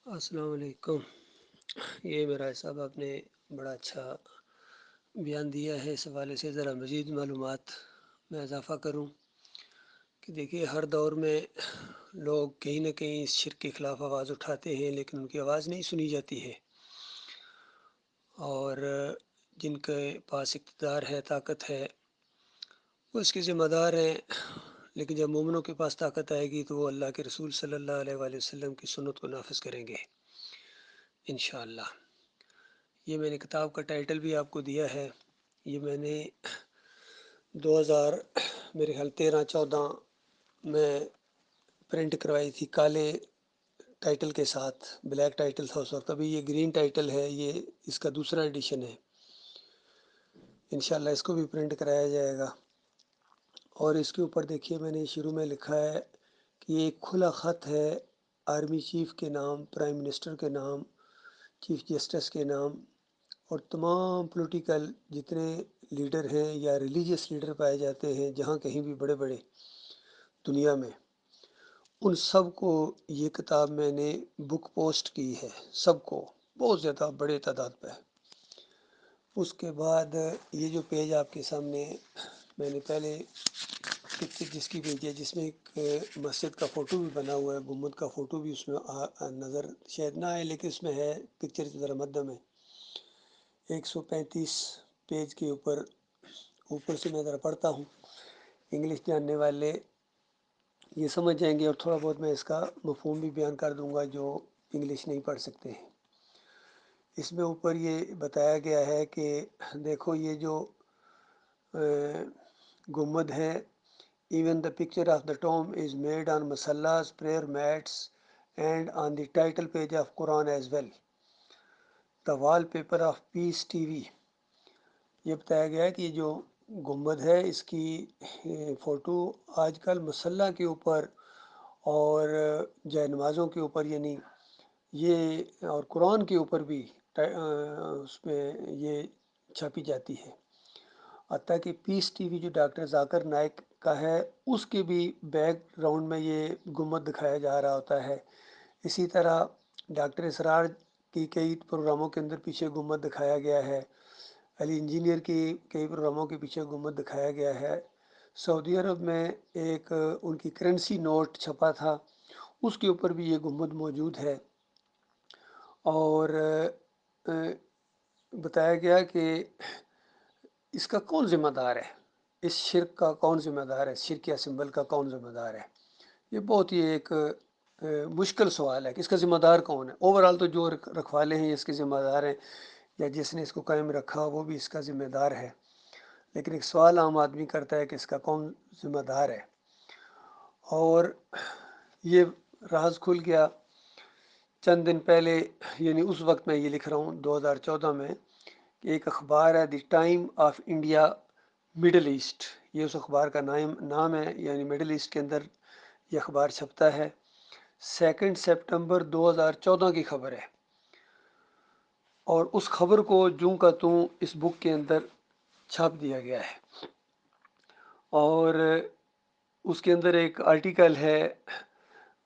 السلام علیکم۔ یہ میرا صاحب آپ نے بڑا اچھا بیان دیا ہے۔ اس حوالے سے ذرا مزید معلومات میں اضافہ کروں کہ دیکھیے، ہر دور میں لوگ کہیں نہ کہیں اس شرک کے خلاف آواز اٹھاتے ہیں، لیکن ان کی آواز نہیں سنی جاتی ہے، اور جن کے پاس اقتدار ہے، طاقت ہے، وہ اس کے ذمہ دار ہیں۔ لیکن جب مومنوں کے پاس طاقت آئے گی تو وہ اللہ کے رسول صلی اللہ علیہ وآلہ وسلم کی سنت کو نافذ کریں گے انشاءاللہ۔ یہ میں نے کتاب کا ٹائٹل بھی آپ کو دیا ہے۔ یہ میں نے 2000 میرے خیال 13-14 میں پرنٹ کروائی تھی، کالے ٹائٹل کے ساتھ، بلیک ٹائٹل تھا اس وقت۔ ابھی یہ گرین ٹائٹل ہے، یہ اس کا دوسرا ایڈیشن ہے۔ انشاءاللہ اس کو بھی پرنٹ کرایا جائے گا۔ اور اس کے اوپر دیکھیے، میں نے شروع میں لکھا ہے کہ یہ ایک کھلا خط ہے آرمی چیف کے نام، پرائم منسٹر کے نام، چیف جسٹس کے نام، اور تمام پولیٹیکل جتنے لیڈر ہیں یا ریلیجیس لیڈر پائے جاتے ہیں جہاں کہیں بھی بڑے بڑے دنیا میں، ان سب کو یہ کتاب میں نے بک پوسٹ کی ہے، سب کو، بہت زیادہ بڑے تعداد پہ۔ اس کے بعد یہ جو پیج آپ کے سامنے میں نے پہلے پکچر جس کی بھیجی ہے، جس میں ایک مسجد کا فوٹو بھی بنا ہوا ہے، گنبد کا فوٹو بھی اس میں نظر شاید نہ آئے، لیکن اس میں ہے، پکچر ذرا مدھم ہے۔ 135 پیج کے اوپر سے میں ذرا پڑھتا ہوں، انگلش جاننے والے یہ سمجھ جائیں گے، اور تھوڑا بہت میں اس کا مفہوم بھی بیان کر دوں گا جو انگلش نہیں پڑھ سکتے ہیں۔ اس میں اوپر یہ بتایا گیا ہے کہ دیکھو، یہ جو گنبد ہے، even the picture of the tomb is made on masallas, prayer mats, and on the title page of Quran as well. The wallpaper of Peace TV. یہ بتایا گیا ہے کہ یہ جو گنبد ہے، اس کی فوٹو آج کل مسلح کے اوپر اور جائے نمازوں کے اوپر، یعنی یہ، اور قرآن کے اوپر بھی اس میں یہ چھاپی جاتی ہے۔ حتیٰ کہ پیس ٹی وی جو ڈاکٹر ذاکر نائک کا ہے، اس کے بھی بیک گراؤنڈ میں یہ گنبد دکھایا جا رہا ہوتا ہے۔ اسی طرح ڈاکٹر اسرار کی کئی پروگراموں کے اندر پیچھے گنبد دکھایا گیا ہے، علی انجینئر کی کئی پروگراموں کے پیچھے گنبد دکھایا گیا ہے۔ سعودی عرب میں ایک ان کی کرنسی نوٹ چھپا تھا، اس کے اوپر بھی یہ گنبد موجود ہے۔ اور بتایا گیا کہ اس کا کون ذمہ دار ہے، اس شرک کا کون ذمہ دار ہے، شرک یا سمبل کا کون ذمہ دار ہے۔ یہ بہت ہی ایک مشکل سوال ہے کہ اس کا ذمہ دار کون ہے۔ اوورال تو جو رکھوالے ہیں اس کے ذمہ دار ہیں، یا جس نے اس کو قائم رکھا وہ بھی اس کا ذمہ دار ہے، لیکن ایک سوال عام آدمی کرتا ہے کہ اس کا کون ذمہ دار ہے۔ اور یہ راز کھل گیا چند دن پہلے، یعنی اس وقت میں یہ لکھ رہا ہوں 2014 میں، کہ ایک اخبار ہے the Time of India Middle East, یہ اس اخبار کا نام ہے، یعنی مڈل ایسٹ کے اندر یہ اخبار چھپتا ہے۔ 2 سپٹمبر 2014 کی خبر ہے، اور اس خبر کو جوں کا توں اس بک کے اندر چھاپ دیا گیا ہے۔ اور اس کے اندر ایک آرٹیکل ہے،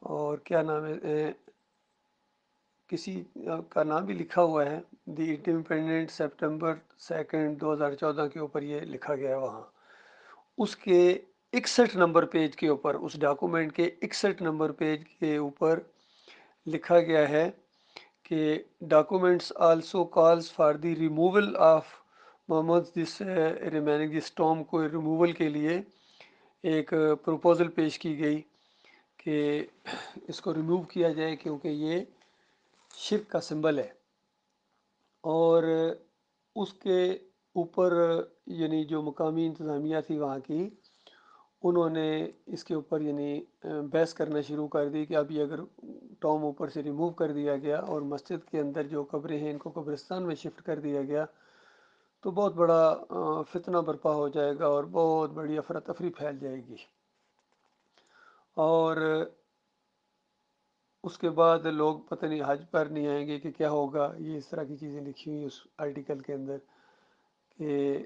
اور کیا نام ہے، کسی کا نام بھی لکھا ہوا ہے، دی انڈیپینڈنٹ سپٹمبر 2 2014 کے اوپر یہ لکھا گیا ہے وہاں۔ اس کے 61 نمبر پیج کے اوپر، اس ڈاکومنٹ کے 61 نمبر پیج کے اوپر لکھا گیا ہے کہ documents also calls for the removal of Muhammad جس ریمیننگ جس ٹام کو ریموول کے لیے ایک پروپوزل پیش کی گئی کہ اس کو ریموو کیا جائے، کیونکہ یہ شرک کا سمبل ہے۔ اور اس کے اوپر یعنی جو مقامی انتظامیہ تھی وہاں کی، انہوں نے اس کے اوپر یعنی بحث کرنا شروع کر دی کہ اب یہ اگر ٹام اوپر سے ریموو کر دیا گیا اور مسجد کے اندر جو قبریں ہیں ان کو قبرستان میں شفٹ کر دیا گیا، تو بہت بڑا فتنہ برپا ہو جائے گا اور بہت بڑی افراتفری پھیل جائے گی۔ اور اس کے بعد لوگ پتہ نہیں حج پر نہیں آئیں گے کہ کیا ہوگا، یہ اس طرح کی چیزیں لکھی ہوئی اس آرٹیکل کے اندر کہ،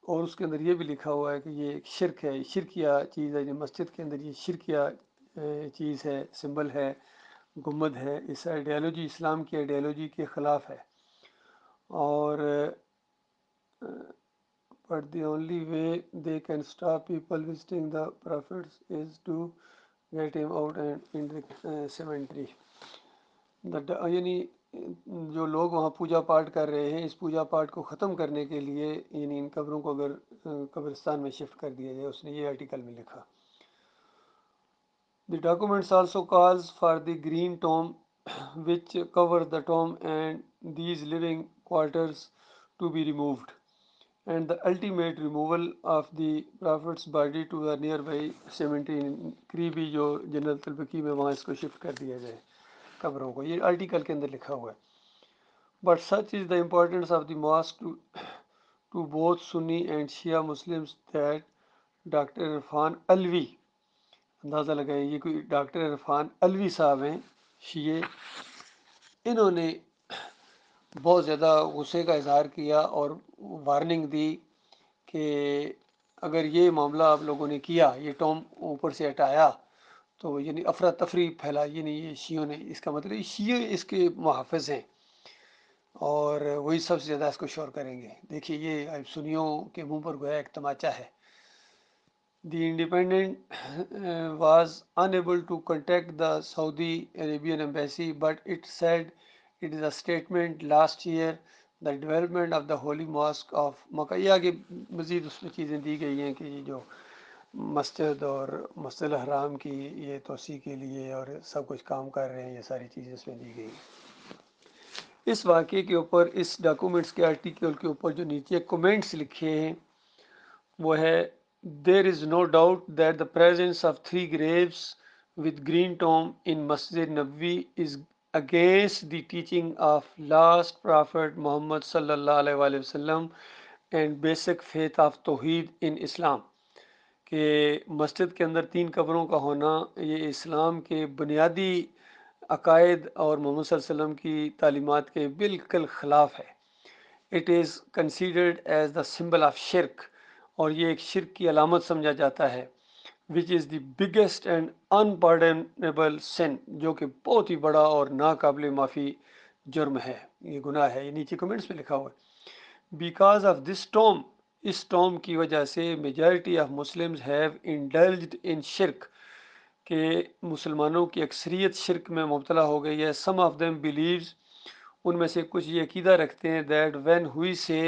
اور اس کے اندر یہ بھی لکھا ہوا ہے کہ یہ ایک شرک ہے، شرکیہ چیز ہے، جو مسجد کے اندر یہ شرکیہ چیز ہے، سمبل ہے، گنبد ہے، اس آئیڈیالوجی اسلام کی آئیڈیالوجی کے خلاف ہے، اور but the only way they can stop people visiting the prophets is to get him out and in the cemetery. یعنی جو لوگ وہاں پوجا پاٹ کر رہے ہیں، اس پوجا پاٹ کو ختم کرنے کے لیے یعنی ان قبروں کو اگر قبرستان میں شفٹ کر دیا جائے، اس نے یہ آرٹیکل میں لکھا. The documents also calls for the green tomb which covers the tomb and these living quarters to be removed, and the ultimate removal of the prophet's body to the nearby cemetery in قریبی جو جنت البقیع میں وہاں اس کو shift کر دیا جائے قبروں کو. یہ آرٹیکل کے اندر لکھا ہوا ہے. But such is the importance of the mosque to both Sunni and Shia Muslims that doctor Irfan الوی، اندازہ لگائیں یہ کوئی ڈاکٹر عرفان الوی صاحب ہیں شیعہ، انہوں نے بہت زیادہ غصے کا اظہار کیا اور وارننگ دی کہ اگر یہ معاملہ آپ لوگوں نے کیا، یہ ٹوم اوپر سے ہٹایا، تو یعنی افراتفری پھیلائی. یعنی یہ شیعوں نے، اس کا مطلب شیعہ اس کے محافظ ہیں اور وہی سب سے زیادہ اس کو شور کریں گے. دیکھیے یہ سنیوں کے منہ پر گویا ایک تماچا ہے. The Independent was unable to contact the Saudi Arabian embassy, but it said it is a statement last year the development of the Holy Mosque of Makkah. یہ آگے مزید اس میں چیزیں دی گئی ہیں کہ یہ جو مسجد اور مسجد الحرام کی یہ توسیع کے لیے اور سب کچھ کام کر رہے ہیں، یہ ساری چیزیں اس میں دی گئی ہیں. اس واقعے کے اوپر، اس ڈاکومنٹس کے آرٹیکل کے اوپر جو نیچے کمنٹس لکھے ہیں وہ ہے: There is no doubt that the presence of 3 graves with green tomb in Masjid Nabawi is against the teaching of last Prophet Muhammad sallallahu alaihi wasallam and basic faith of Tawheed in Islam. کہ مسجد کے اندر 3 قبروں کا ہونا یہ اسلام کے بنیادی عقائد اور محمد صلی اللہ علیہ وسلم کی تعلیمات کے بالکل خلاف ہے. It is considered as the symbol of shirk، اور یہ ایک شرک کی علامت سمجھا جاتا ہے. which is the biggest and unpardonable sin، جو کہ بہت ہی بڑا اور ناقابل معافی جرم ہے، یہ گناہ ہے. یہ نیچے کمنٹس میں لکھا ہوا ہے. بیکاز آف دس ٹوم، اس ٹوم کی وجہ سے majority of Muslims have indulged in شرک، کہ مسلمانوں کی اکثریت شرک میں مبتلا ہو گئی ہے. سم آف دیم بلیوز، ان میں سے کچھ یہ عقیدہ رکھتے ہیں دیٹ وین ہوئی سے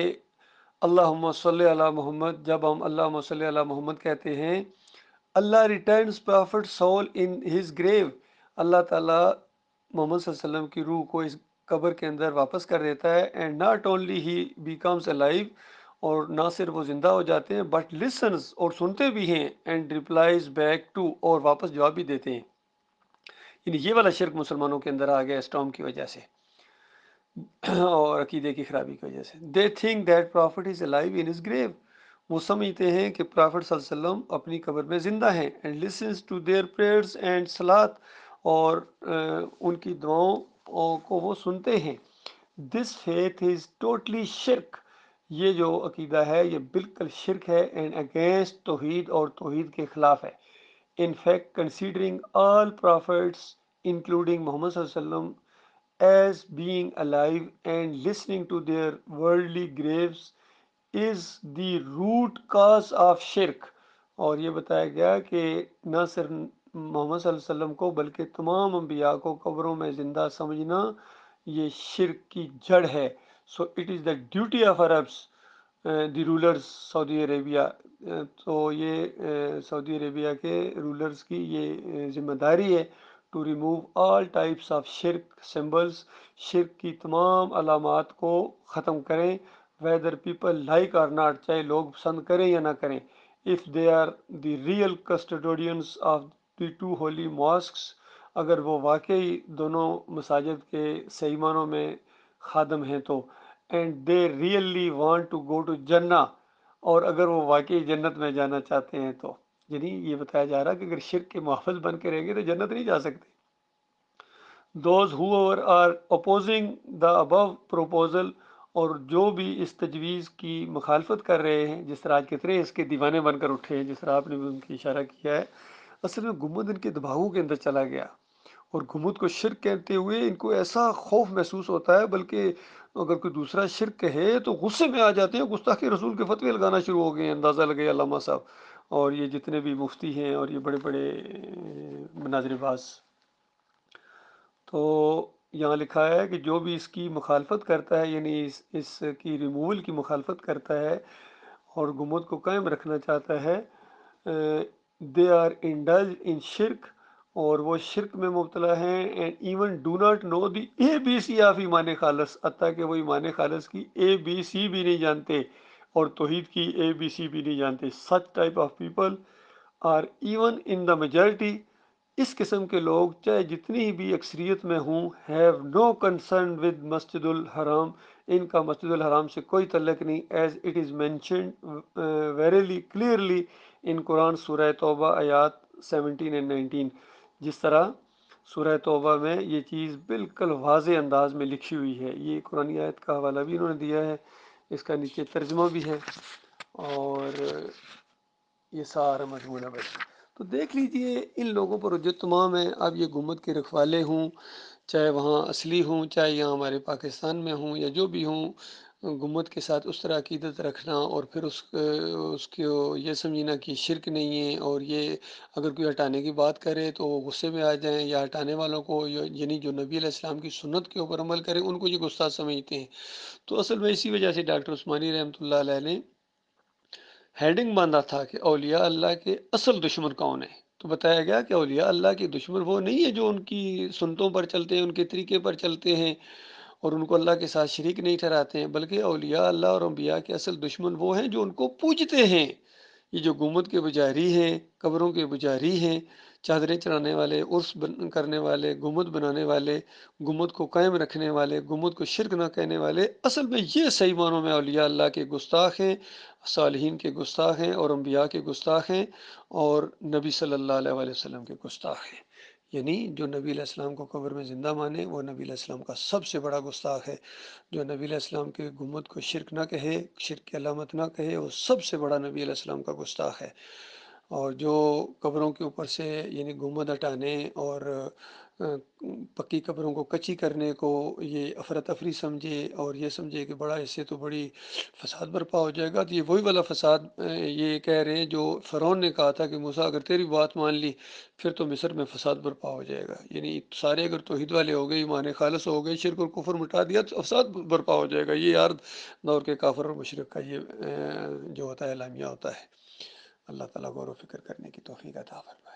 اللہم صلی علی محمد، جب ہم اللہم صلی علی محمد کہتے ہیں، Allah returns prophet soul in his grave, Allah تعالیٰ محمد صلی اللہ علیہ وسلم کی روح کو اس قبر کے اندر واپس کر دیتا ہے. And not only he becomes alive, اور نہ صرف وہ زندہ ہو جاتے ہیں، بٹ لسنز، اور سنتے بھی ہیں، اینڈ ریپلائز بیک ٹو، اور واپس جواب بھی دیتے ہیں. یعنی یہ والا شرک مسلمانوں کے اندر آ گیا اس ٹوم کی وجہ سے اور عقیدے کی خرابی کی وجہ سے. They think that prophet is alive in his grave, وہ سمجھتے ہیں کہ پرافٹ صلی اللہ علیہ وسلم اپنی قبر میں زندہ ہیں. And listens to their prayers and صلات، اور ان کی دعاؤں کو وہ سنتے ہیں. دس فیتھ از ٹوٹلی شرک، یہ جو عقیدہ ہے یہ بالکل شرک ہے. اینڈ اگینسٹ توحید، اور توحید کے خلاف ہے. In fact considering all prophets including Muhammad صلی اللہ علیہ وسلم as being alive and listening to their worldly graves is the root cause of shirk. اور یہ بتایا گیا کہ نہ صرف محمد صلی اللہ علیہ وسلم کو بلکہ تمام انبیاء کو قبروں میں زندہ سمجھنا یہ شرک کی جڑ ہے. So it is the duty of Arabs, the rulers Saudi Arabia, تو یہ سعودی عربیہ کے رولرز کی یہ ذمہ داری ہے to remove all types of شرک سمبلس، شرک کی تمام علامات کو ختم کریں، whether people like or not, چاہے لوگ پسند کریں یا نہ کریں. If they are the real custodians of the 2 holy mosques, اگر وہ واقعی دونوں مساجد کے صحیح معنوں میں خادم ہیں تو. And they really want to go to جنہ، اور اگر وہ واقعی جنت میں جانا چاہتے ہیں تو. یعنی یہ بتایا جا رہا کہ اگر شرک کے محافظ بن کے رہیں گے تو جنت نہیں جا سکتے. Those whoever are opposing the above proposal، اور جو بھی اس تجویز کی مخالفت کر رہے ہیں، جس طرح آج کتنے اس کے دیوانے بن کر اٹھے ہیں، جس طرح آپ نے بھی ان کی اشارہ کیا ہے، اصل میں گنبد ان کے دماغوں کے اندر چلا گیا. اور گمت کو شرک کہتے ہوئے ان کو ایسا خوف محسوس ہوتا ہے، بلکہ اگر کوئی دوسرا شرک کہے تو غصے میں آ جاتے ہیں، گستاخی رسول کے فتوے لگانا شروع ہو گئے ہیں، اندازہ لگے علامہ صاحب اور یہ جتنے بھی مفتی ہیں اور یہ بڑے بڑے مناظر باز۔ تو یہاں لکھا ہے کہ جو بھی اس کی مخالفت کرتا ہے، یعنی اس کی ریموول کی مخالفت کرتا ہے اور گمت کو قائم رکھنا چاہتا ہے، دے آر انڈلج ان شرک، اور وہ شرک میں مبتلا ہیں، and even do not know the A B C of ایمان خالص، حتیٰ کہ وہ ایمان خالص کی اے بی سی بھی نہیں جانتے اور توحید کی اے بی سی بھی نہیں جانتے۔ Such type of people are even in the majority, اس قسم کے لوگ چاہے جتنی بھی اکثریت میں ہوں، ہیو نو کنسرن ود مسجد الحرام، ان کا مسجد الحرام سے کوئی تعلق نہیں، as it is mentioned verily clearly in Quran سورہ توبہ آیات 17 اینڈ 19، جس طرح سورہ توبہ میں یہ چیز بالکل واضح انداز میں لکھی ہوئی ہے۔ یہ قرآن آیت کا حوالہ بھی انہوں نے دیا ہے، اس کا نیچے ترجمہ بھی ہے، اور یہ سارا مضمون ہے بھائی۔ تو دیکھ لیجئے ان لوگوں پر جو تمام ہیں، اب یہ گمت کے رکھوالے ہوں، چاہے وہاں اصلی ہوں، چاہے یہاں ہمارے پاکستان میں ہوں، یا جو بھی ہوں، گمت کے ساتھ اس طرح عقیدت رکھنا اور پھر اس کو یہ سمجھنا کہ شرک نہیں ہے، اور یہ اگر کوئی ہٹانے کی بات کرے تو وہ غصے میں آ جائیں، یا ہٹانے والوں کو یعنی جو نبی علیہ السلام کی سنت کے اوپر عمل کریں ان کو یہ گستاخ سمجھتے ہیں۔ تو اصل میں اسی وجہ سے ڈاکٹر عثمانی رحمۃ اللہ علیہ نے ہیڈنگ باندھا تھا کہ اولیاء اللہ کے اصل دشمن کون ہیں۔ تو بتایا گیا کہ اولیاء اللہ کے دشمن وہ نہیں ہے جو ان کی سنتوں پر چلتے ہیں، ان کے طریقے پر چلتے ہیں اور ان کو اللہ کے ساتھ شریک نہیں ٹھہراتے ہیں، بلکہ اولیاء اللہ اور انبیاء کے اصل دشمن وہ ہیں جو ان کو پوجتے ہیں۔ یہ جو گمت کے پجاری ہیں، قبروں کے پجاری ہیں، چادریں چڑھانے والے، عرس کرنے والے، گمت بنانے والے، گمت کو قائم رکھنے والے، گمت کو شرک نہ کہنے والے، اصل میں یہ صحیح معنوں میں اولیاء اللہ کے گستاخ ہیں، صالحین کے گستاخ ہیں، اور انبیاء کے گستاخ ہیں، اور نبی صلی اللہ علیہ وآلہ وسلم کے گستاخ ہیں۔ یعنی جو نبی علیہ السلام کو قبر میں زندہ مانے وہ نبی علیہ السلام کا سب سے بڑا گستاخ ہے۔ جو نبی علیہ السلام کے گمت کو شرک نہ کہے، شرک کی علامت نہ کہے، وہ سب سے بڑا نبی علیہ السلام کا گستاخ ہے۔ اور جو قبروں کے اوپر سے یعنی گنبد ہٹانے اور پکی قبروں کو کچی کرنے کو یہ افراتفری سمجھے اور یہ سمجھے کہ بڑا اس سے تو بڑی فساد برپا ہو جائے گا، تو یہ وہی والا فساد یہ کہہ رہے ہیں جو فرعون نے کہا تھا کہ موسیٰ اگر تیری بات مان لی پھر تو مصر میں فساد برپا ہو جائے گا۔ یعنی سارے اگر توحید والے ہو گئے، ایمان خالص ہو گئے، شرک اور کفر مٹا دیا تو فساد برپا ہو جائے گا۔ یہ ہر دور کے کافر اور مشرک کا یہ جو ہوتا ہے اعلامیہ ہوتا ہے۔ اللہ تعالیٰ غور و فکر کرنے کی توفیق عطا فرمائے۔